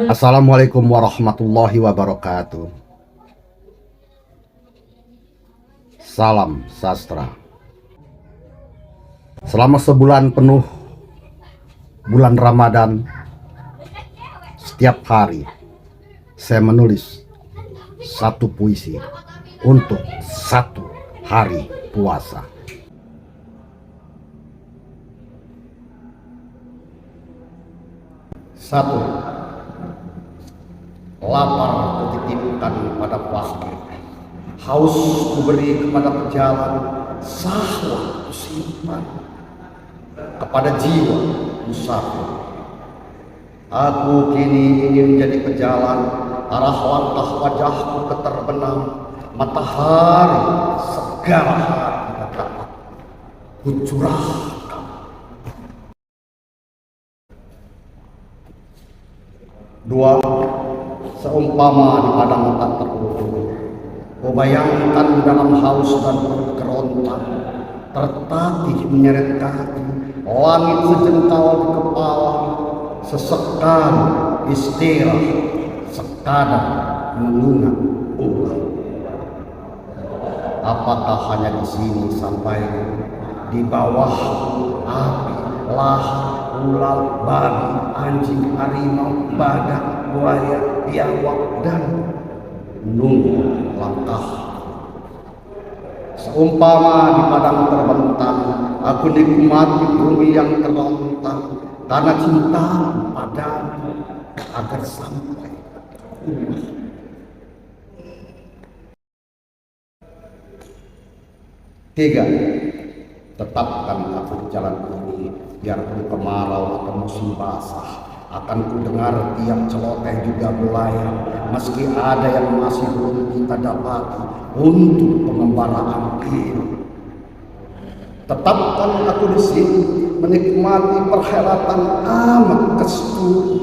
Assalamualaikum warahmatullahi wabarakatuh. Salam sastra. Selama sebulan penuh bulan Ramadan, setiap hari saya menulis satu puisi untuk satu hari puasa. Satu, lapar kutitipkan pada fakir, haus kuberi kepada pejalan, sahwat kusimpan kepada jiwa musafir. Aku kini ingin menjadi pejalan, arah langkah wajahku keterbenam, matahari segala hati dapat kucurahkan. Dua, seumpama di padang tak terukur, kau bayangkan dalam haus dan perut kerontang, tertatih menyeret kaki, langit sejengkal di kepala, sesekali istirahat, sekadar mengingat ulang. Apakah hanya di sini sampai di bawah api, lahar, ular, babi, anjing, harimau, badak, buaya, biawak, dan nunggu langkah. Seumpama di padang terbentang, aku nikmati bumi yang kerontang karena cinta padamu agar sampai rumah. Tiga, tetapkan aku di jalan ini, biarpun kemarau atau musim basah, akan ku dengar tiap celoteh juga melayang, meski ada yang masih belum kita dapati untuk pengembaraan ini. Tetapkan aku di sini, menikmati perhelatan amat kesturi,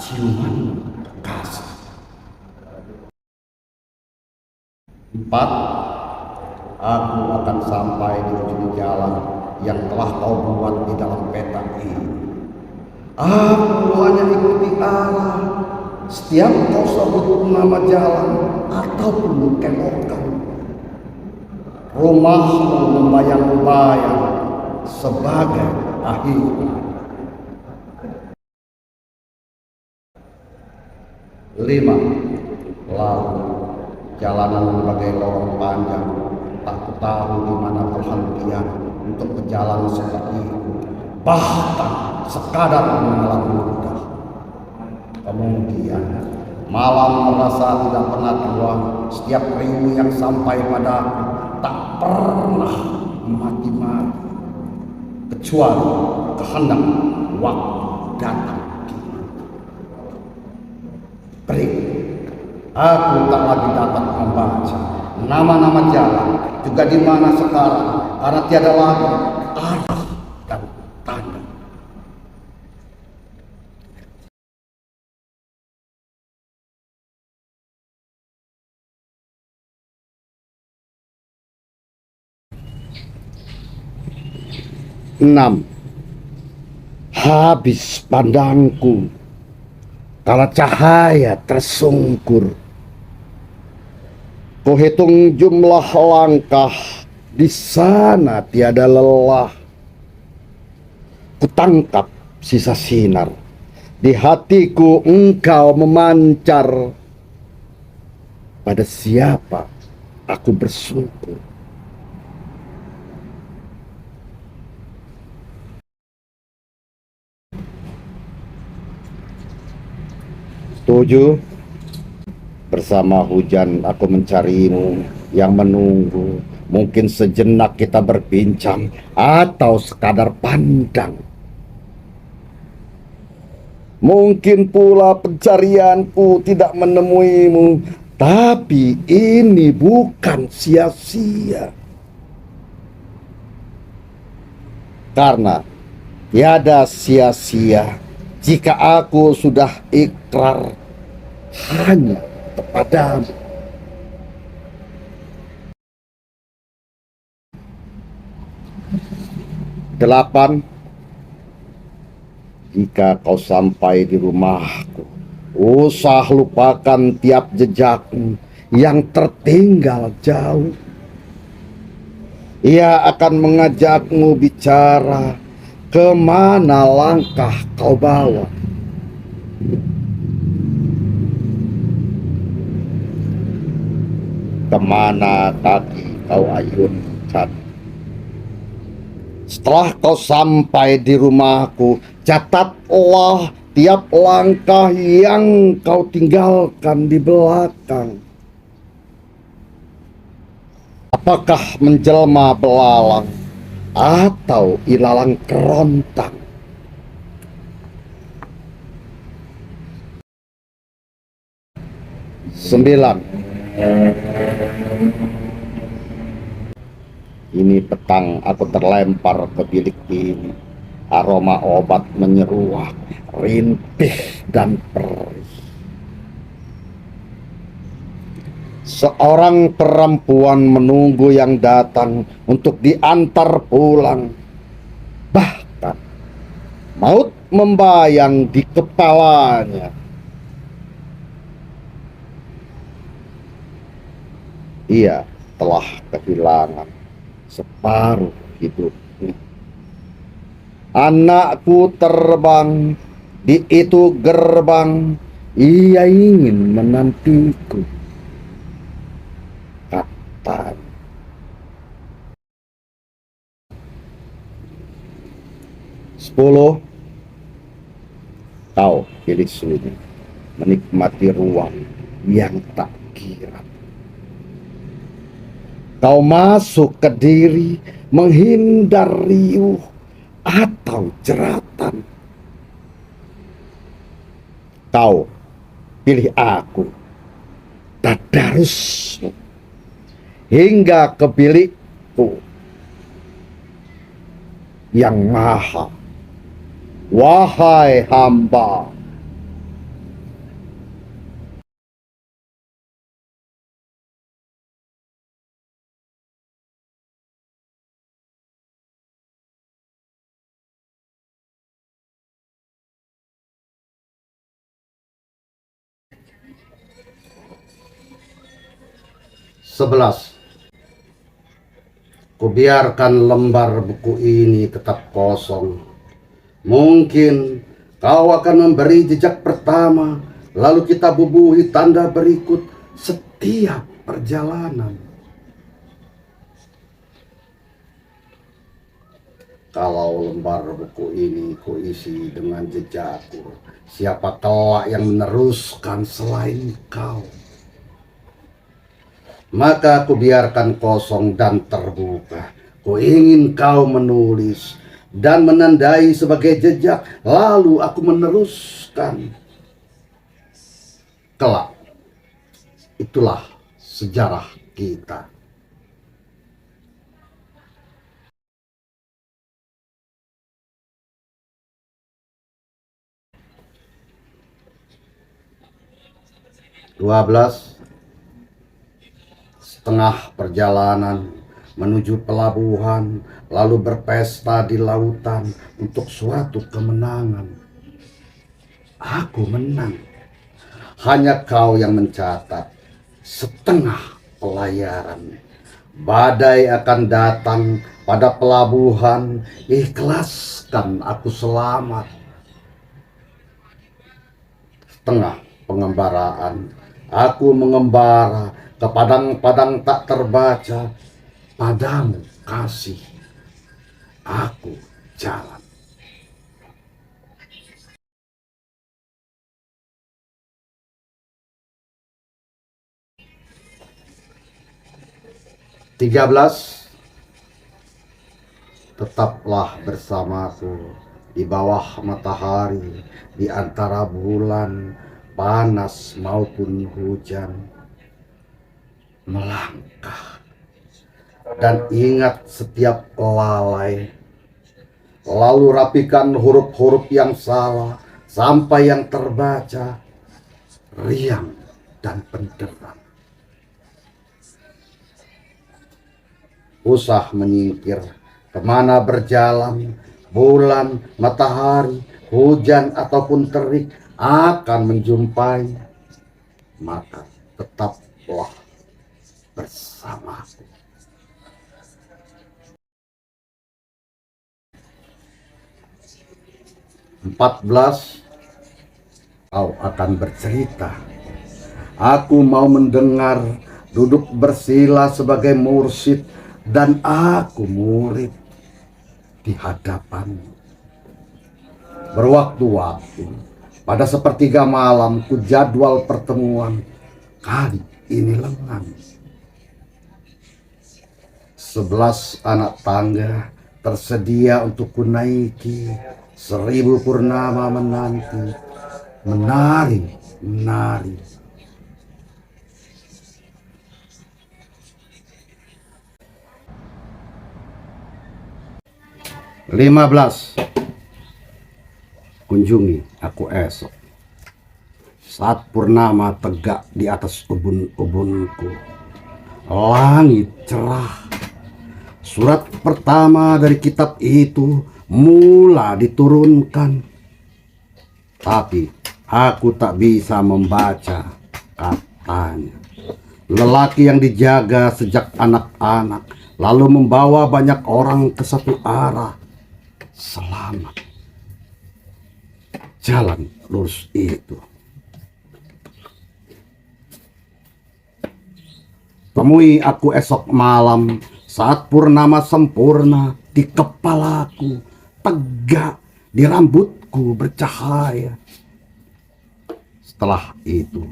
ciuman kasih. Empat, aku akan sampai di ujung jalan yang telah kau buat di dalam peta ini. Aku hanya ikuti arah, setiap kau sebut nama jalan ataupun kelokan. Rumahmu membayang-bayang sebagai akhir. Lima, lalu jalanan bagai lorong panjang, tak tahu di mana perhentian untuk berjalan seperti itu, bahkan sekadar menelan mudah. Kemudian malam merasa tidak pernah tua, setiap riuh yang sampai padaku tak pernah mati-mati, kecuali kehendak waktu datang. Berikut, aku tak lagi dapat membaca nama-nama jalan, juga di mana sekarang, karena tiada lagi arah dan tanda. Enam, habis pandangku kala cahaya tersungkur. Kau hitung jumlah langkah, di sana tiada lelah. Kutangkap sisa sinar, di hatiku engkau memancar. Pada siapa aku bersyukur? Tujuh, bersama hujan aku mencarimu yang menunggu. Mungkin sejenak kita berbincang atau sekadar pandang. Mungkin pula pencarianku tidak menemuimu, Tapi ini bukan sia-sia. Karena tiada sia-sia jika aku sudah ikrar hanya kepadamu. Delapan, jika kau sampai di rumahku, usah lupakan tiap jejakmu yang tertinggal jauh. Ia akan mengajakmu bicara kemana langkah kau bawa. Kemana kaki kau ayunkan. Setelah kau sampai di rumahku, catatlah tiap langkah yang kau tinggalkan di belakang. Apakah menjelma belalang atau ilalang kerontang? Sembilan, ini petang aku terlempar ke bilik ini. Aroma obat menyeruak, rintih dan perih. Seorang perempuan menunggu yang datang untuk diantar pulang. Bahkan maut membayang di kepalanya. Ia telah kehilangan separuh hidupnya. Anakku terbang di itu gerbang, ia ingin menantiku, katanya. Sepuluh, kau pilih sunyi, menikmati ruang yang tak kira. Kau masuk ke diri, menghindar riuh atau jeratan. Kau pilih aku, tadarusmu, hingga ke bilikku yang maha. Wahai hamba, sebelas, kubiarkan lembar buku ini tetap kosong. Mungkin kau akan memberi jejak pertama, lalu kita bubuhi tanda berikut setiap perjalanan. Kalau lembar buku ini kuisi dengan jejakku, siapa kelak yang meneruskan selain kau? Maka aku biarkan kosong dan terbuka. Ku ingin kau menulis dan menandai sebagai jejak, lalu aku meneruskan. Kelak, itulah sejarah kita. Dua belas, setengah perjalanan menuju pelabuhan, lalu berpesta di lautan untuk suatu kemenangan. Aku menang. Hanya kau yang mencatat setengah pelayaran. Badai akan datang pada pelabuhan, ikhlaskan aku selamat. Setengah pengembaraan, aku mengembara ke padang-padang tak terbaca. Padamu kasih, aku jalan. Tiga belas, tetaplah bersamaku di bawah matahari, di antara bulan panas maupun hujan. melangkah. Dan ingat setiap lalai. Lalu rapikan huruf-huruf yang salah sampai yang terbaca riang dan benderang. Usah menyingkir kemana berjalan, bulan, matahari, hujan ataupun terik akan menjumpai, maka tetaplah bersamaku. Empat belas, kau akan bercerita. Aku mau mendengar, duduk bersila sebagai mursyid dan aku murid di hadapanmu. Berwaktu-waktu, pada sepertiga malam ku jadwal pertemuan, kali ini lengang. 11 anak tangga tersedia untuk ku naiki, 1000 purnama menanti, menari. 15, kunjungi aku esok saat purnama tegak di atas ubun-ubunku. Langit cerah. Surat pertama dari kitab itu mula diturunkan. Tapi aku tak bisa membaca, katanya. Lelaki yang dijaga sejak anak-anak lalu membawa banyak orang ke satu arah. Selamat. Jalan lurus itu. Temui aku esok malam saat purnama sempurna di kepalaku, tegak di rambutku bercahaya. Setelah itu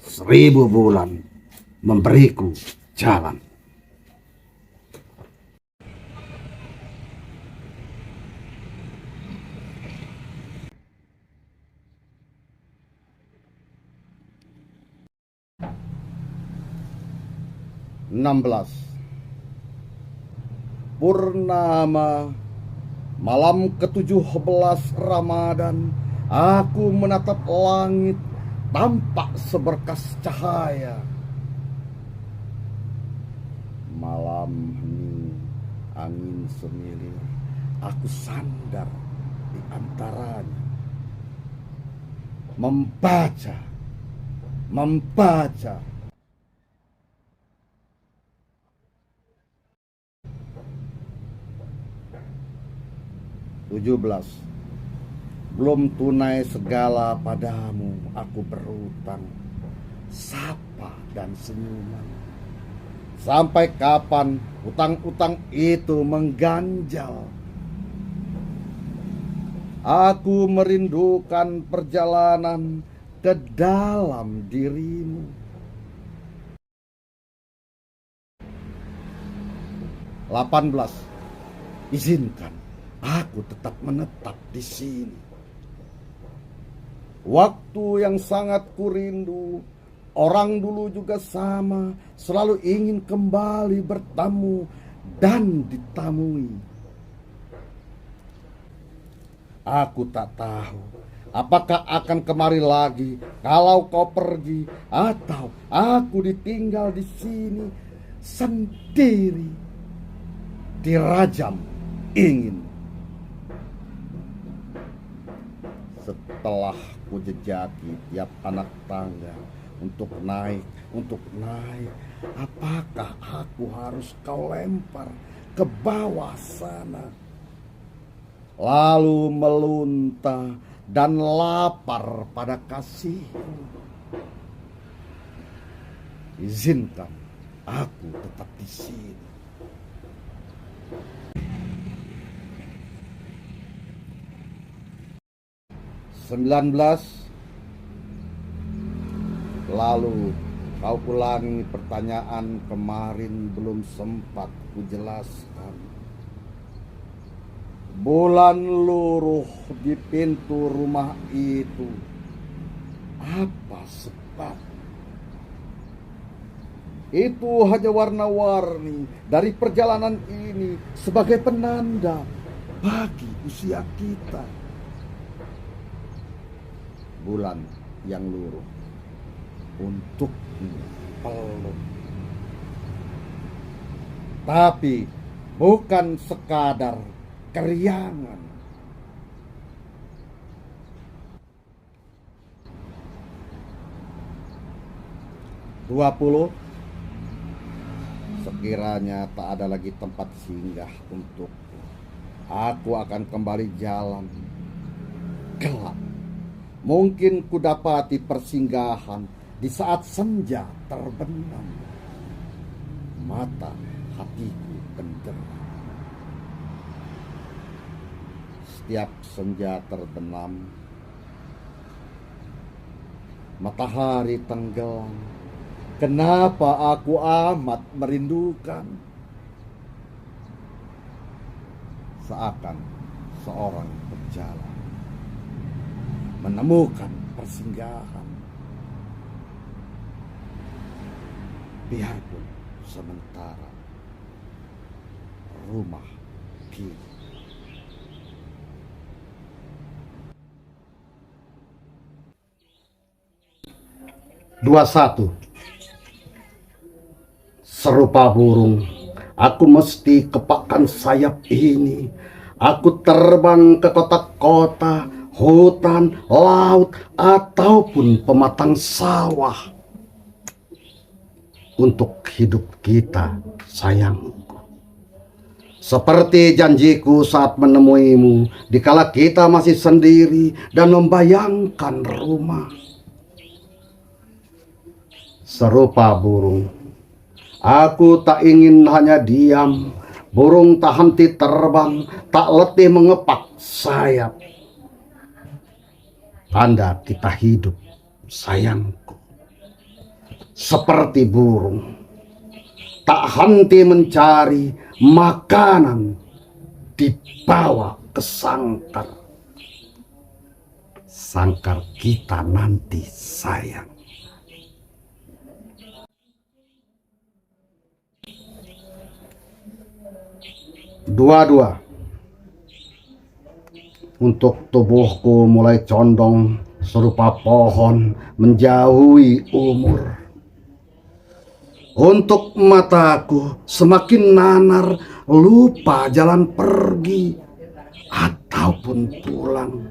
1000 bulan memberiku jalan. (16) Purnama malam ke-17 Ramadan, aku menatap langit, tampak seberkas cahaya. Malam hening, angin semilir, aku sandar di antaranya, membaca. 17. Belum tunai segala padamu, aku berutang sapa dan senyuman. Sampai kapan utang-utang itu mengganjal? Aku merindukan perjalanan ke dalam dirimu. 18. Izinkan aku tetap menetap di sini. Waktu yang sangat kurindu. Orang dulu juga sama, selalu ingin kembali bertamu dan ditamui. Aku tak tahu apakah akan kemari lagi kalau kau pergi, atau aku ditinggal di sini sendiri, dirajam ingin. Setelah ku jejaki tiap anak tangga untuk naik, apakah aku harus kau lempar ke bawah sana? Lalu melunta dan lapar pada kasihmu. Izinkan aku tetap di sini. 19. Lalu kau ulangi pertanyaan kemarin belum sempat kujelaskan. Bulan luruh di pintu rumah itu. Apa sebab? Itu hanya warna-warni dari perjalanan ini sebagai penanda bagi usia kita. Bulan yang luruh untuk peluk. Tapi bukan sekadar keriangan. 20. Sekiranya tak ada lagi tempat singgah untukku, aku akan kembali jalan gelap. Mungkin ku dapati persinggahan di saat senja terbenam. Mata hatiku benderang. Setiap senja terbenam, matahari tenggelam. Kenapa aku amat merindukan? Seakan seorang berjalan menemukan persinggahan, biarpun sementara rumah kini. 21. Serupa burung, aku mesti kepakkan sayap ini. Aku terbang ke kota-kota, hutan, laut, ataupun pematang sawah. Untuk hidup kita, sayangku. Seperti janjiku saat menemuimu, dikala kita masih sendiri dan membayangkan rumah. Serupa burung, aku tak ingin hanya diam. Burung tak henti terbang, tak letih mengepak sayap. Tanda kita hidup, sayangku. Seperti burung, tak henti mencari makanan di bawah ke sangkar. Sangkar kita nanti, sayang. 22. Untuk tubuhku mulai condong serupa pohon menjauhi umur. Untuk mataku semakin nanar, lupa jalan pergi ataupun pulang.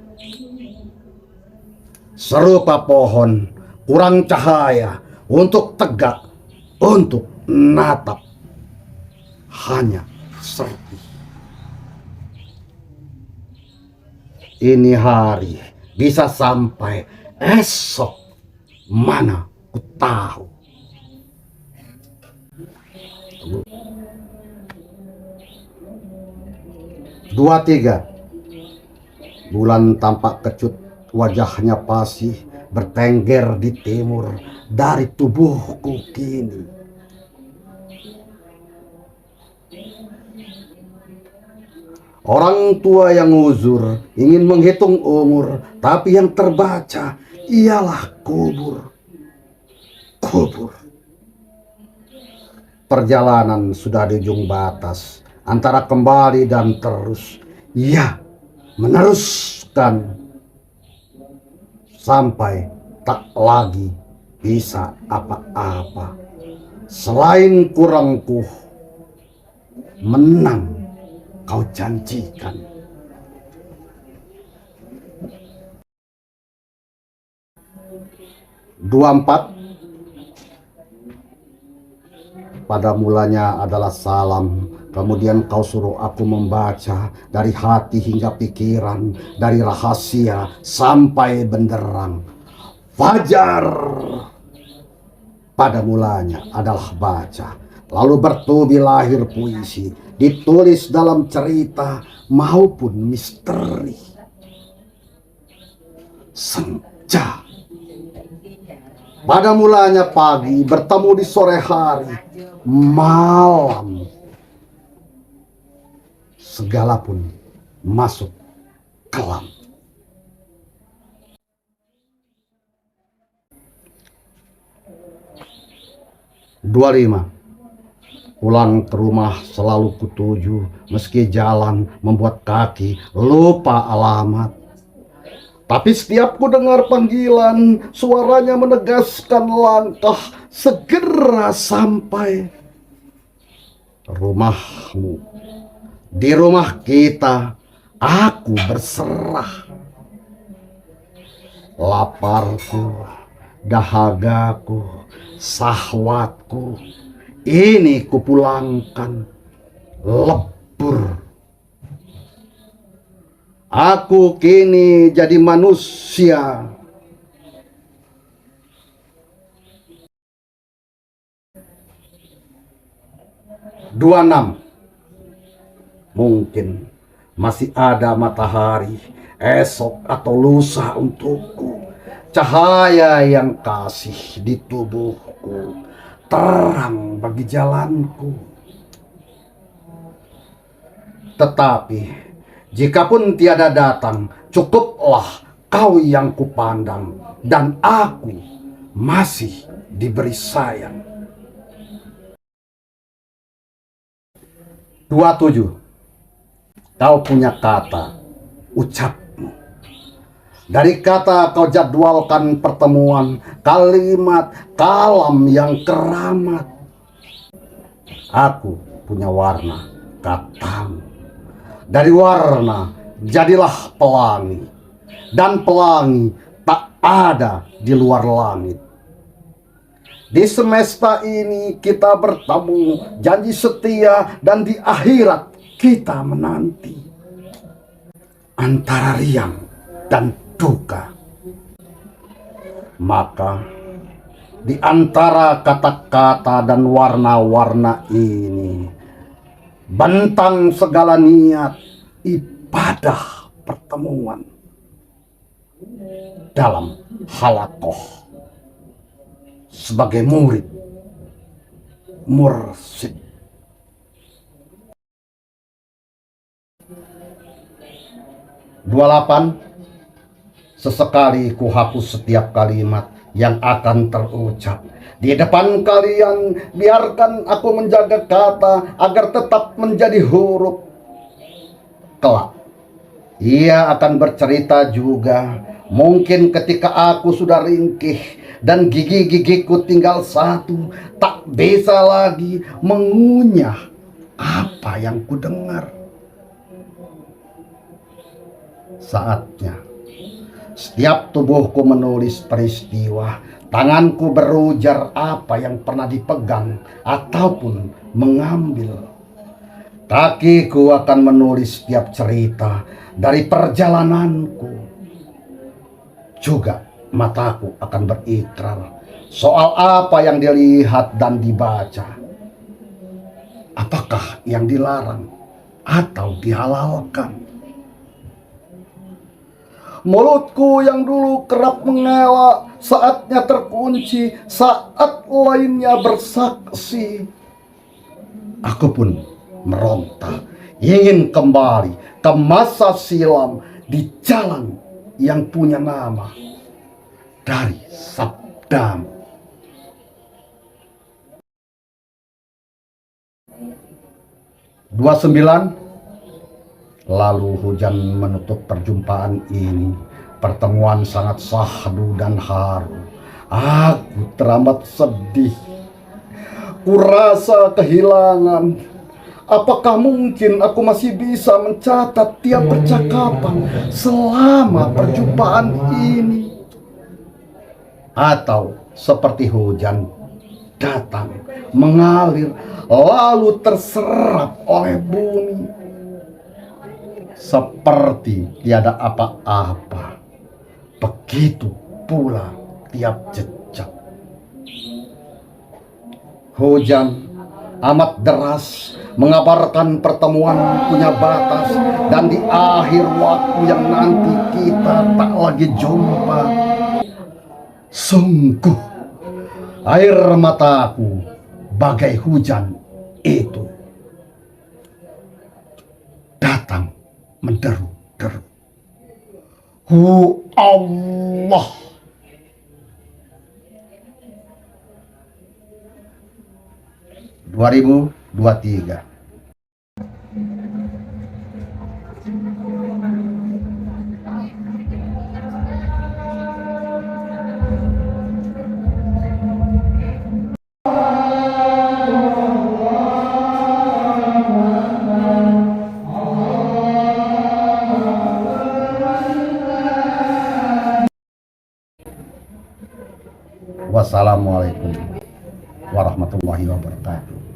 Serupa pohon kurang cahaya untuk tegak, untuk natap, hanya serpi. Ini hari bisa sampai esok, mana ku tahu. 23. Bulan tampak kecut, wajahnya pasih, bertengger di timur dari tubuhku kini. Orang tua yang uzur ingin menghitung umur, tapi yang terbaca ialah kubur. Kubur. Perjalanan sudah di ujung batas, antara kembali dan terus. Ya, meneruskan sampai tak lagi bisa apa-apa selain kurangku menang kau janjikan. 24. Pada mulanya adalah salam, kemudian kau suruh aku membaca dari hati hingga pikiran, dari rahasia sampai benderang. Fajar pada mulanya adalah baca, lalu bertubi lahir puisi, ditulis dalam cerita maupun misteri. Senja pada mulanya pagi bertemu di sore hari, malam segala pun masuk kelam. 25. Pulang ke rumah selalu kutuju, meski jalan membuat kaki lupa alamat. Tapi setiap ku dengar panggilan, suaranya menegaskan langkah segera sampai. Rumahmu, di rumah kita, aku berserah. Laparku, dahagaku, sahwatku, ini kupulangkan lebur. Aku kini jadi manusia. Dua enam. Mungkin masih ada matahari esok atau lusa untukku. Cahaya yang kasih di tubuhku, terang bagi jalanku. Tetapi jikapun tiada datang, cukuplah kau yang kupandang, dan aku masih diberi sayang. 27. Kau punya kata, ucapmu. Dari kata kau jadwalkan pertemuan, kalimat, kalam yang keramat. Aku punya warna, katamu. Dari warna jadilah pelangi, dan pelangi tak ada di luar langit. Di semesta ini kita bertemu, janji setia, dan di akhirat kita menanti. Antara riang dan duka. Maka di antara kata-kata dan warna-warna ini, bentang segala niat ibadah pertemuan dalam halakoh sebagai murid mursyid. 28. Sesekali ku hapus setiap kalimat yang akan terucap di depan kalian. Biarkan aku menjaga kata agar tetap menjadi huruf. Kelak ia akan bercerita juga, mungkin ketika aku sudah ringkih dan gigi-gigiku tinggal satu, tak bisa lagi mengunyah apa yang ku dengar. Saatnya setiap tubuhku menulis peristiwa, tanganku berujar apa yang pernah dipegang ataupun mengambil. Kakiku akan menulis setiap cerita dari perjalananku. Juga mataku akan berikrar soal apa yang dilihat dan dibaca. Apakah yang dilarang atau dihalalkan? Mulutku yang dulu kerap mengelak, saatnya terkunci, saat lainnya bersaksi. Aku pun meronta, ingin kembali ke masa silam di jalan yang punya nama dari sabdamu. 29. Lalu hujan menutup perjumpaan ini. Pertemuan sangat syahdu dan haru. Aku teramat sedih. Kurasa kehilangan. Apakah mungkin aku masih bisa mencatat tiap percakapan selama perjumpaan ini? Atau seperti hujan datang, mengalir, lalu terserap oleh bumi. Seperti tiada apa-apa, begitu pula tiap jejak. Hujan amat deras mengabarkan pertemuan punya batas, dan di akhir waktu yang nanti kita tak lagi jumpa. Sungguh air mataku bagai hujan itu datang menderu-deru. Allah. 2023. Wassalamualaikum warahmatullahi wabarakatuh.